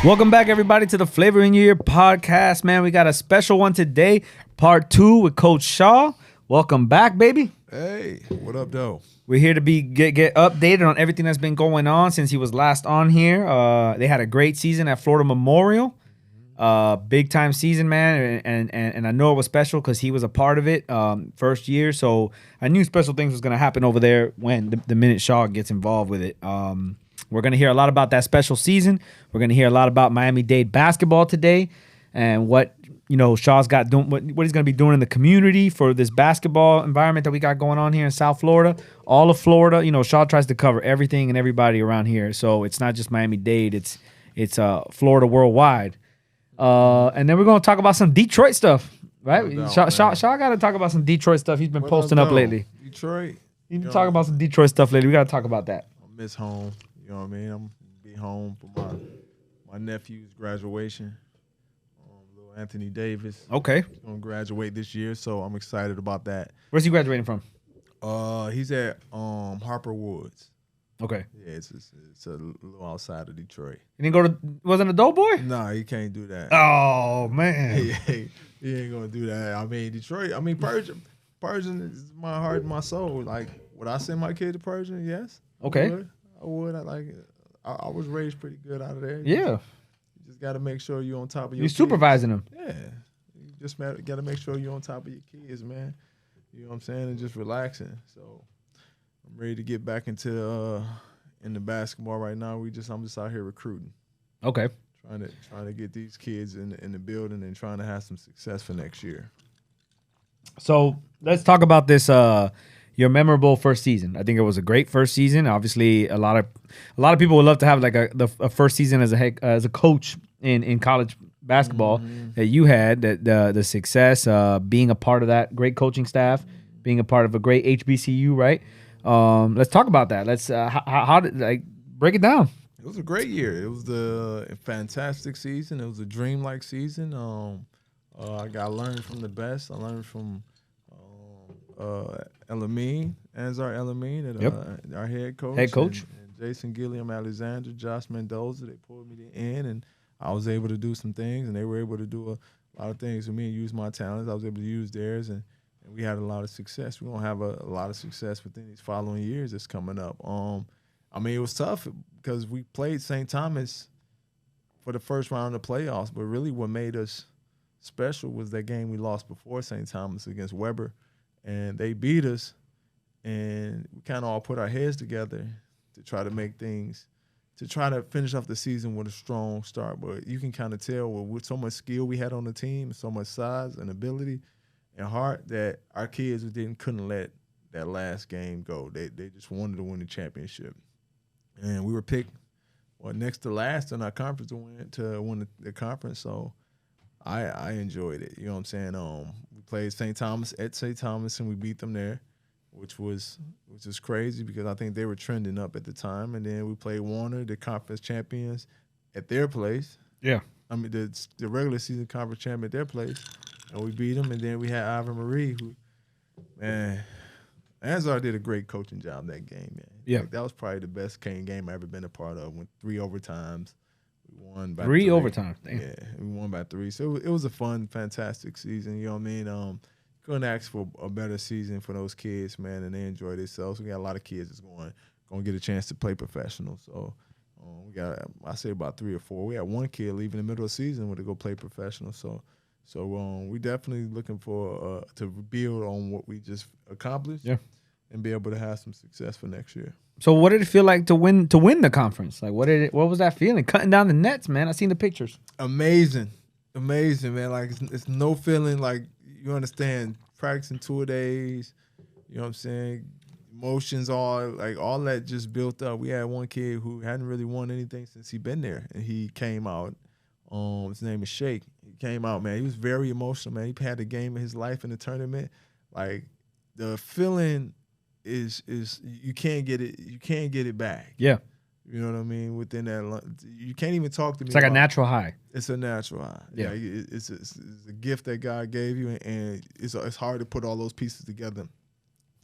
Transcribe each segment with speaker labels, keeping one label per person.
Speaker 1: Welcome back, everybody, to the Flavor in Your Ear podcast. Man, we got a special one today, part 2 with Coach Shaw. Welcome back, baby.
Speaker 2: Hey, what up, though?
Speaker 1: We're here to get updated on everything that's been going on since he was last on here. They had a great season at Florida Memorial. Big time season, man, and I know it was special because he was a part of it first year. So I knew special things was gonna happen over there when the minute Shaw gets involved with it. We're gonna hear a lot about that special season. We're gonna hear a lot about Miami-Dade basketball today and what Shaw's got doing, what he's gonna be doing in the community for this basketball environment that we got going on here in South Florida, all of Florida. Shaw tries to cover everything and everybody around here. So it's not just Miami-Dade. It's Florida worldwide. And then we're gonna talk about some Detroit stuff, right?
Speaker 2: No
Speaker 1: Shaw got to talk about some Detroit stuff. He's been posting up lately.
Speaker 2: Detroit.
Speaker 1: He's been talking about some Detroit stuff lately. We got to talk about that.
Speaker 2: I miss home. You know what I mean? I'm gonna be home for my nephew's graduation. Little Anthony Davis.
Speaker 1: Okay.
Speaker 2: He's gonna graduate this year, so I'm excited about that.
Speaker 1: Where's he graduating from?
Speaker 2: He's at Harper Woods.
Speaker 1: Okay.
Speaker 2: Yeah, it's a little outside of Detroit.
Speaker 1: He didn't go to. Wasn't a dope boy?
Speaker 2: Nah, he can't do that.
Speaker 1: Oh man.
Speaker 2: He ain't gonna do that. I mean, Detroit. I mean, Persian is my heart and my soul. Like, would I send my kid to Persian? Yes.
Speaker 1: Okay.
Speaker 2: I would. I like it. I was raised pretty good out of there.
Speaker 1: Yeah.
Speaker 2: You just got to make sure you're on top of your
Speaker 1: You
Speaker 2: kids.
Speaker 1: supervising him.
Speaker 2: Yeah. You just got to make sure you're on top of your kids, man. You know what I'm saying? And just relaxing. So I'm ready to get back into in the basketball right now. I'm just out here recruiting.
Speaker 1: Okay.
Speaker 2: Trying to get these kids in the building and trying to have some success for next year.
Speaker 1: So let's talk about this. Your memorable first season. I think it was a great first season. Obviously, a lot of people would love to have like a first season as a coach in college basketball that you had. The success, being a part of that great coaching staff, being a part of a great HBCU, right? Let's talk about that. Let's how did break it down.
Speaker 2: It was a great year. It was a fantastic season. It was a dreamlike season. I got learned from the best. I learned from Ansar Elamine, our head coach. And Jason Gilliam Alexander, Josh Mendoza. They pulled me in, and I was able to do some things, and they were able to do a lot of things with me and use my talents. I was able to use theirs, and we had a lot of success. We're going to have a lot of success within these following years that's coming up. I mean, it was tough because we played St. Thomas for the first round of the playoffs, but really what made us special was that game we lost before St. Thomas against Weber, and they beat us, and we kind of all put our heads together to try to make things, to try to finish off the season with a strong start. But you can kind of tell with so much skill we had on the team, so much size and ability and heart, that our kids couldn't let that last game go. They just wanted to win the championship. And we were picked next to last in our conference to win the conference. So I enjoyed it. You know what I'm saying? We played St. Thomas at St. Thomas, and we beat them there, which was crazy because I think they were trending up at the time. And then we played Warner, the conference champions, at their place.
Speaker 1: Yeah.
Speaker 2: I mean, the regular season conference champion at their place, and we beat them. And then we had Ivan Marie, who, man, Ansar did a great coaching job that game, man.
Speaker 1: Yeah.
Speaker 2: Like, that was probably the best game I ever been a part of. Went 3 overtimes. We won by
Speaker 1: 3 overtimes. Damn.
Speaker 2: Yeah, we won by 3. So it was a fun, fantastic season. You know what I mean? Couldn't ask for a better season for those kids, man, and they enjoyed themselves. We got a lot of kids that's going to get a chance to play professional. So we got, I say, about 3 or 4. We had one kid leaving in the middle of the season to go play professional. So we definitely looking for to build on what we just accomplished.
Speaker 1: Yeah.
Speaker 2: And be able to have some success for next year.
Speaker 1: So what did it feel like to win the conference? Like what was that feeling? Cutting down the nets, man. I seen the pictures.
Speaker 2: Amazing, man. Like it's no feeling like, you understand, practicing 2 days. You know what I'm saying? Emotions, all that just built up. We had one kid who hadn't really won anything since he been there, and he came out. His name is Shake. He came out, man. He was very emotional, man. He had the game of his life in the tournament. Like, the feeling is you can't get it back.
Speaker 1: Yeah.
Speaker 2: You know what I mean? Within that, you can't even talk to me.
Speaker 1: It's like a natural high.
Speaker 2: It's a natural high.
Speaker 1: Yeah.
Speaker 2: It's a gift that God gave you, and it's hard to put all those pieces together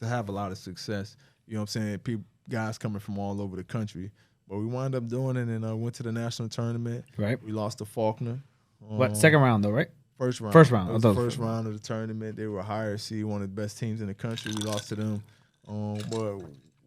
Speaker 2: to have a lot of success. You know what I'm saying? Guys coming from all over the country, But we wound up doing it and went to the national tournament.
Speaker 1: Right.
Speaker 2: We lost to Faulkner.
Speaker 1: What, second round though, right?
Speaker 2: First round.
Speaker 1: First round.
Speaker 2: It was the first round of the tournament. They were higher seed, one of the best teams in the country. We lost to them. But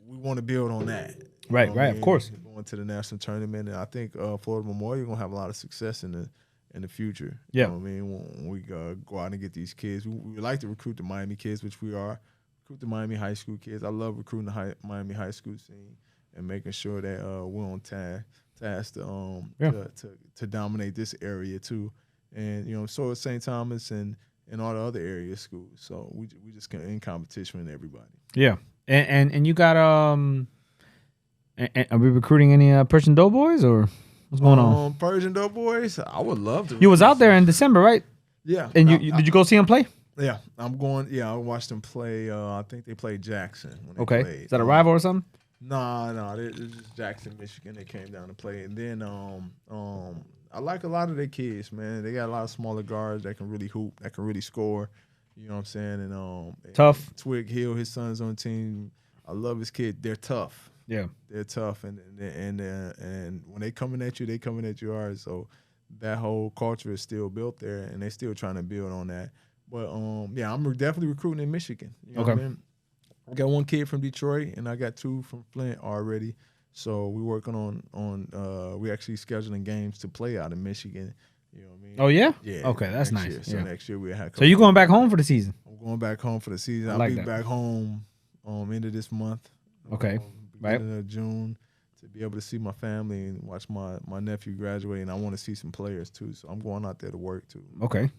Speaker 2: we want to build on that.
Speaker 1: Right, of course.
Speaker 2: Going to the national tournament, and I think Florida Memorial going to have a lot of success in the future.
Speaker 1: Yeah.
Speaker 2: You know what I mean? When we go out and get these kids. We like to recruit the Miami kids, which we are. Recruit the Miami high school kids. I love recruiting the Miami high school scene and making sure that we're on task to dominate this area too. And so is St. Thomas and all the other area schools. So we just in competition with everybody.
Speaker 1: Yeah, and you got are we recruiting any Persian Doughboys or what's going on?
Speaker 2: Persian Doughboys, I would love to.
Speaker 1: You was out there in December, right?
Speaker 2: Yeah.
Speaker 1: And did you go see them play?
Speaker 2: Yeah, I'm going. Yeah, I watched them play. I think they played Jackson. When they
Speaker 1: okay,
Speaker 2: played.
Speaker 1: Is that a rival or something?
Speaker 2: No, it's just Jackson, Michigan. They came down to play, and then I like a lot of their kids, man. They got a lot of smaller guards that can really hoop, that can really score. You know what I'm saying? And
Speaker 1: tough.
Speaker 2: Twig Hill, his son's on the team. I love his kid. They're tough.
Speaker 1: Yeah,
Speaker 2: they're tough, and when they coming at you hard. So that whole culture is still built there, and they're still trying to build on that. But yeah, I'm definitely recruiting in Michigan. You know what I mean? I got one kid from Detroit, and I got two from Flint already. So we're working on we actually scheduling games to play out in Michigan. You know what I mean?
Speaker 1: Oh yeah.
Speaker 2: Yeah.
Speaker 1: Okay, that's nice.
Speaker 2: Year. So next year we'll have.
Speaker 1: So you going back home for the season?
Speaker 2: I'm going back home for the season. I'll be back home end of this month.
Speaker 1: Okay.
Speaker 2: Beginning of June, to be able to see my family and watch my nephew graduate, and I want to see some players too. So I'm going out there to work too.
Speaker 1: Okay.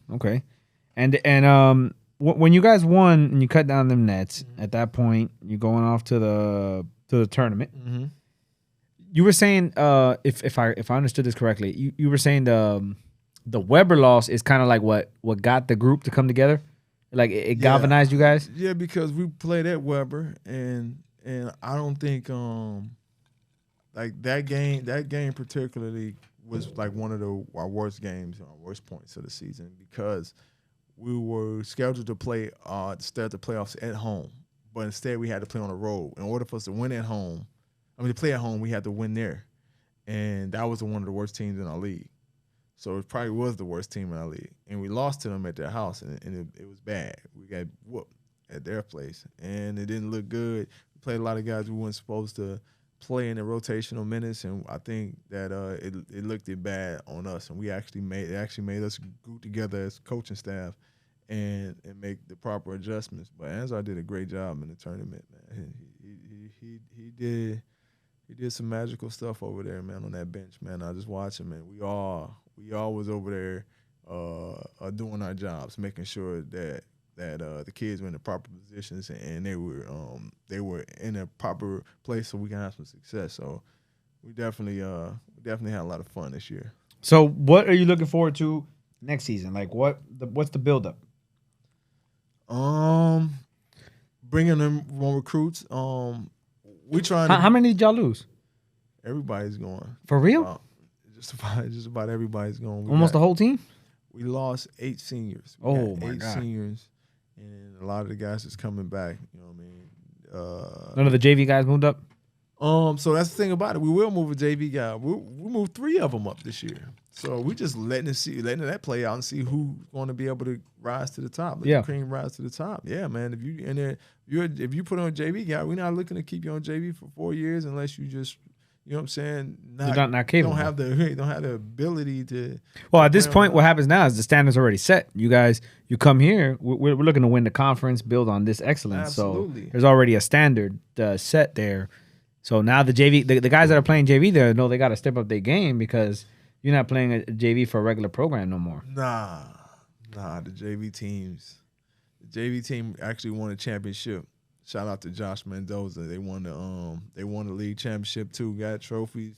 Speaker 1: And when you guys won and you cut down them nets, at that point you're going off to the tournament.
Speaker 2: Mm-hmm.
Speaker 1: You were saying, if I understood this correctly, you were saying the Weber loss is kind of like what got the group to come together, like it galvanized you guys.
Speaker 2: Yeah, because we played at Weber, and I don't think like that game particularly was like one of our worst games, our worst points of the season, because we were scheduled to play to start the playoffs at home, but instead we had to play on the road. In order for us to win at home, to play at home, we had to win there, and that was one of the worst teams in our league. So it probably was the worst team in our league, and we lost to them at their house, and it was bad. We got whooped at their place, and it didn't look good. We played a lot of guys we weren't supposed to play in the rotational minutes, and I think that it looked bad on us, and it actually made us group together as coaching staff and make the proper adjustments. But Anzar did a great job in the tournament, man. He did some magical stuff over there, man, on that bench, man. I just watched him, man. We all was over there doing our jobs, making sure that the kids were in the proper positions and they were in a proper place so we can have some success. So we definitely had a lot of fun this year.
Speaker 1: So what are you looking forward to next season? Like what's the buildup?
Speaker 2: Bringing in more recruits. We trying.
Speaker 1: How many did y'all lose?
Speaker 2: Everybody's going.
Speaker 1: For real?
Speaker 2: Just about everybody's going.
Speaker 1: Almost the whole team?
Speaker 2: We lost 8 seniors.
Speaker 1: My God.
Speaker 2: 8 seniors, and a lot of the guys is coming back. You know what I mean?
Speaker 1: None of the JV guys moved up?
Speaker 2: So that's the thing about it. We will move a JV guy. We moved 3 of them up this year. So we just letting that play out and see who's going to be able to rise to the top. Let the cream rise to the top. Yeah, man. If you put on a JV guy, we're not looking to keep you on JV for 4 years unless you just, you know what I'm saying,
Speaker 1: not capable.
Speaker 2: Don't have the ability to.
Speaker 1: Well, at this point, what happens now is the standard's already set. You guys, you come here. We're looking to win the conference, build on this excellence.
Speaker 2: Absolutely.
Speaker 1: So there's already a standard set there. So now the JV, the guys that are playing JV there know they got to step up their game because you're not playing a JV for a regular program no more.
Speaker 2: Nah, the JV teams. The JV team actually won a championship. Shout out to Josh Mendoza. They won the league championship too. Got trophies,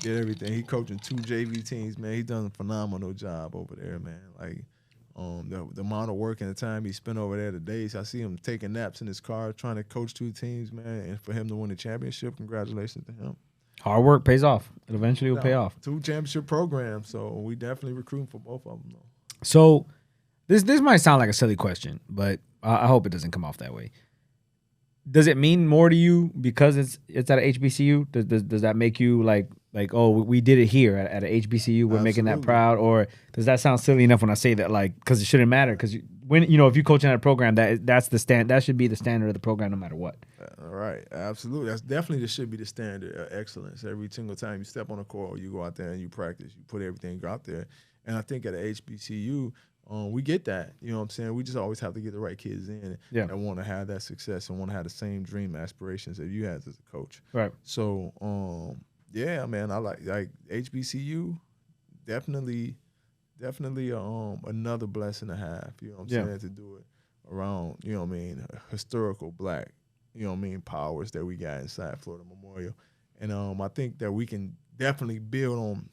Speaker 2: did everything. He coaching 2 JV teams, man. He done a phenomenal job over there, man. Like the amount of work and the time he spent over there, the days I see him taking naps in his car trying to coach 2 teams, man. And for him to win the championship, congratulations to him.
Speaker 1: Hard work pays off. It eventually will pay off.
Speaker 2: 2 championship programs, so we definitely recruiting for both of them, though.
Speaker 1: So this might sound like a silly question, but I hope it doesn't come off that way. does it mean more to you because it's at a HBCU? Does that make you like oh, we did it here at a HBCU, we're making that proud? Or does that sound silly enough when I say that, like, because it shouldn't matter? Because when if you coach in a program, that's that should be the standard of the program no matter what.
Speaker 2: All right, absolutely. That's definitely should be the standard of excellence. Every single time you step on the court, or you go out there and you practice, you put everything out there. And I think at a HBCU, we get that. You know what I'm saying? We just always have to get the right kids in that want to have that success and want to have the same dream aspirations that you had as a coach.
Speaker 1: Right.
Speaker 2: So, yeah, man, I like HBCU. Definitely, another blessing to have. You know what I'm saying? To do it around, you know what I mean, historical Black, you know what I mean, powers that we got inside Florida Memorial. And I think that we can definitely build on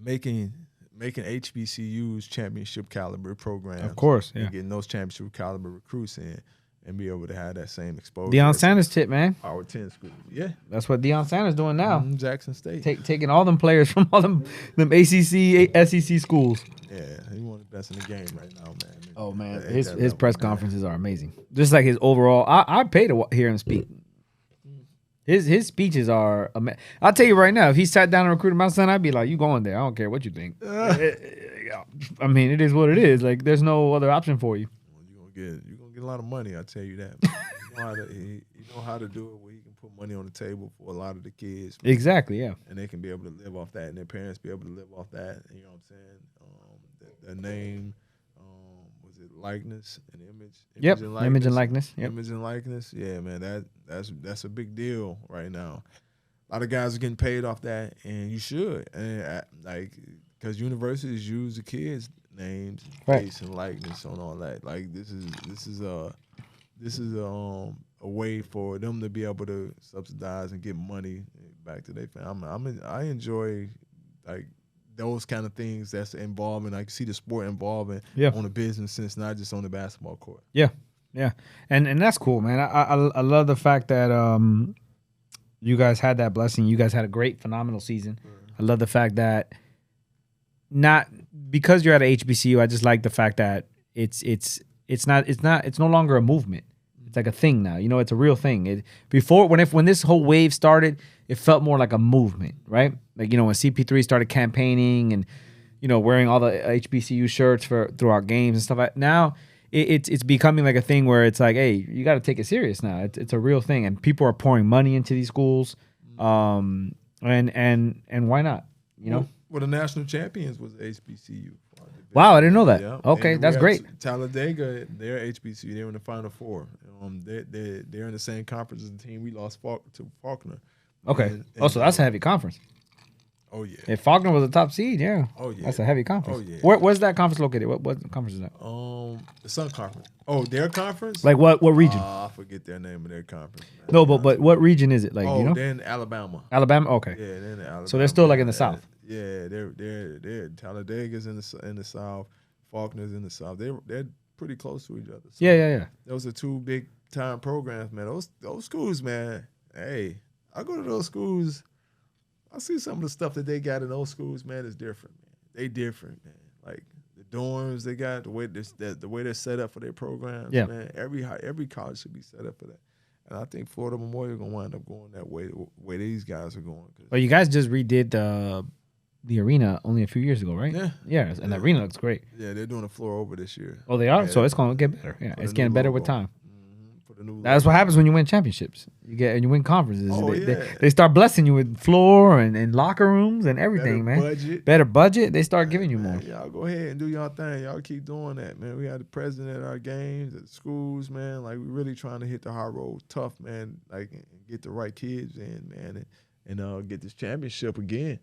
Speaker 2: making HBCUs championship caliber programs.
Speaker 1: Of course, yeah.
Speaker 2: And getting those championship caliber recruits in and be able to have that same exposure.
Speaker 1: Deion Sanders tip, man.
Speaker 2: Our 10 schools. Yeah.
Speaker 1: That's what Deion Sanders doing now.
Speaker 2: Jackson State.
Speaker 1: Taking all them players from all them ACC, SEC schools.
Speaker 2: Yeah, he's one of the best in the game right now, man.
Speaker 1: Oh, man. His press conferences are amazing. Just like his overall. I pay to hear him speak. His speeches are. I'll tell you right now, if he sat down and recruited my son, I'd be like, "You going there? I don't care what you think." I mean, it is what it is. Like, there's no other option for you.
Speaker 2: Well, you're gonna get a lot of money. I tell you that. You know how to do it where you can put money on the table for a lot of the kids. Man.
Speaker 1: Exactly. Yeah.
Speaker 2: And they can be able to live off that, and their parents be able to live off that. You know what I'm saying? The name. Likeness and image.
Speaker 1: Image and likeness. Yep.
Speaker 2: Image and likeness. Yeah, man, that's a big deal right now. A lot of guys are getting paid off that, and you should. And because universities use the kids' names, face, and likeness on all that. Like this is a way for them to be able to subsidize and get money back to their family. I enjoy those kind of things that's involving. I can see the sport involving on a business sense, not just on the basketball court.
Speaker 1: Yeah, and that's cool, man. I love the fact that you guys had that blessing. You guys had a great, phenomenal season. I love the fact that not because you're at a HBCU. I just like the fact that it's no longer a movement. It's like a thing now. It's a real thing. When this whole wave started, it felt more like a movement, right? Like, when CP3 started campaigning and, wearing all the HBCU shirts through our games and stuff like that. Now it's becoming like a thing where it's like, hey, you got to take it serious now. It's a real thing, and people are pouring money into these schools. And why not?
Speaker 2: Well, the national champions was HBCU.
Speaker 1: Wow, I didn't know that.
Speaker 2: Yeah.
Speaker 1: Okay, that's great.
Speaker 2: Talladega, they're HBCU. They're in the Final Four. They're in the same conference as the team we lost to Faulkner.
Speaker 1: Okay. So that's a heavy conference.
Speaker 2: Oh, yeah.
Speaker 1: If Faulkner was a top seed, yeah.
Speaker 2: Oh, yeah.
Speaker 1: That's a heavy conference.
Speaker 2: Oh, yeah.
Speaker 1: Where's that conference located? What conference is that?
Speaker 2: The Sun Conference. Oh, their conference?
Speaker 1: Like what region?
Speaker 2: I forget their name of their conference. Man.
Speaker 1: No, but what region is it? Like,
Speaker 2: they're in Alabama.
Speaker 1: Alabama? Okay.
Speaker 2: Yeah, they're in Alabama.
Speaker 1: So they're still like in the South.
Speaker 2: Yeah, they're Talladega's in the South, Faulkner's in the South. They're pretty close to each other. So
Speaker 1: yeah.
Speaker 2: Those are two big time programs, man. Those schools, man. Hey, I go to those schools. I see some of the stuff that they got in those schools, man, is different, man. They different, man. Like the dorms they got, the way they're set up for their programs, man. Every college should be set up for that. And I think Florida Memorial gonna wind up going that way, the way these guys are going.
Speaker 1: Well, you guys just redid the arena only a few years ago, right? Yeah, and the arena looks great.
Speaker 2: Yeah, they're doing a floor over this year.
Speaker 1: Oh, they are? So it's going to get better. Yeah, it's getting better with time. That's
Speaker 2: logo.
Speaker 1: what happens when you win championships. You win conferences.
Speaker 2: Oh,
Speaker 1: they start blessing you with floor and locker rooms and everything, Better budget. They start giving you more.
Speaker 2: Y'all go ahead and do y'all thing. Y'all keep doing that, man. We had the president at our games, at schools, man. Like, we really trying to hit the high road tough, man. Like, and get the right kids in, man, and get this championship again.